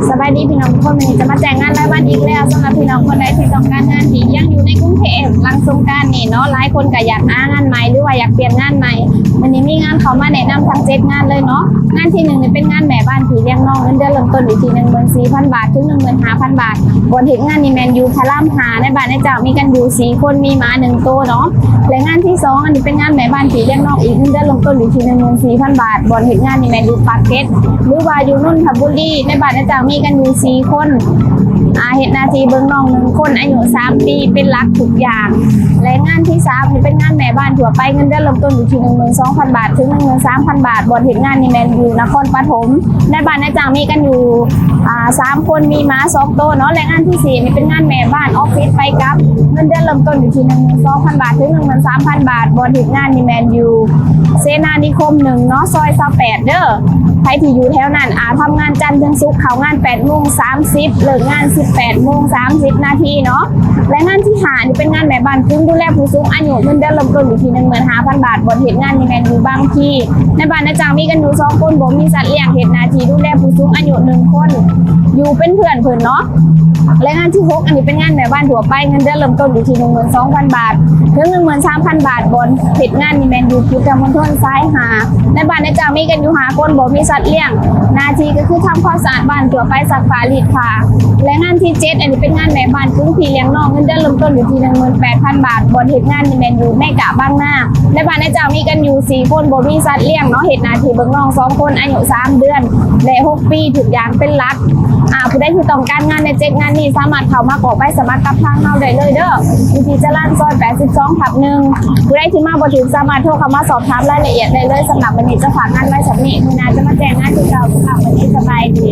สบายดีพี่น้องทุกคนวันนี้จะมาแจ้งงานรายวันอีกแล้วสำหรับพี่น้องคนใดที่ต้องการงานที่ยังอยู่ในกรุงเทพหลังสงกรานต์นี่เนาะหลายคนก็อยากหางานใหม่หรือว่าอยากเปลี่ยนงานใหม่วันนี้มีงานเขามาแนะนำทั้ง7งานเลยเนาะงานที่1นี่เป็นงานแม่บ้านผีเลี้ยงน้องเงินเดือนเริ่มต้นอยู่ที่ 14,000 บาทถึง 15,000 บาทบนเหตุงานนี้แมนยูพระราม5ในบ้านในเจ้ามีกันอยู่4คนมีหมา1ตัวเนาะและงานที่2อันนี้เป็นงานแม่บ้านผีเลี้ยงน้องอีกเงินเดือนเริ่มต้นอยู่ที่ 14,000 บาทบนเหตุงานนี้แมนยูปากเกร็ดหรือว่าอยู่นนทบุรีในบ้านในเจ้ามีกันอยู่4คนเหตุนาทีเบิ้งน้อง1คนอายุ3 ปีเป็นหลักทุกอย่างและงานที่3นี่เป็นงานแม่บ้านทั่วไปเงินเดือนเริ่มต้นอยู่ที่ 12,000 บาทถึง 13,000 บาทบนเหตุงานนี้แมนยูนครปฐมในบ้านในเจ้ามีกันอยู่3คนมีม้า2ตัวเนาะและงานที่4นี่เป็นงานแม่บ้านออฟฟิศไปกับเงินเดือนเริ่มต้นอยู่ที่ 12,000 บาทถึง 13,000 บาทบนเหตุงานนี้แมนยูเสนานิคม1เนาะซอย28เด้อใครที่อยู่แถวนั้นทำงานจันทร์ถึงศุกร์เข้างาน8:30เลิกงาน18:30เนาะและงานที่5นี่เป็นงานแม่บ้านคุ้มดูแลผู้สูงอายุเงินเดือนเริ่มต้นอยู่ที่ 15,000 บาทบนเหตุงานนี้แมนยูบางทีในบ้านในจังมีกันอยู่2คนบ่มีสัตว์เลี้ยงเหตุนาทีดูแลผู้สูงอายุ1คนอยู่เป็นเพื่อนเพิ่นเนาะและงานที่6อันนี้เป็นงานแม่บ้านทั่วไปเงินเดือนเริ่มต้นอยู่ที่ 12,000 บาทถึง 13,000 บาทบนเหตุงานนี้แมนยูพุทธมณฑลซ้าย5ในบ้านในจังมีกันอยู่5คนบ่มีสัตว์เลี้ยงนาทีก็คือทำความสะอาดบ้านทั่วไปซักผ้ารีดผ้าและงานที่7อันนี้เป็นงานแม่บ้านคุ้มพี่เลี้ยงน้องเงินเดือนเริ่มต้นอยู่ที่ 18,000 บาทบนเหตุงานนี้แมนยูแม่กะบางหน้าในบ้านในจังมีกันอยู่4คนบ่มีสัตว์เลี้ยงเนาะเหตุนาทีเบิ่งน้อง2คนอายุ3 เดือนและ6 ปีทุกอย่างเป็นหลักผู้ใดที่ต้องการงานใน7งานนี้สามารถเข้ามากรอกใบสมัครกับทางเราได้เลยเด้ออยู่ที่จรัญซอย82/1ผู้ใดที่มาบ่ถึงสามารถโทรเข้ามาสอบถามรายละเอียดได้เลยสำหรับวันนี้จะฝากงานไว้สำนี้มื้อหน้าจะมาแจ้งงานที่เก่าสำหรับวันนี้สบายดี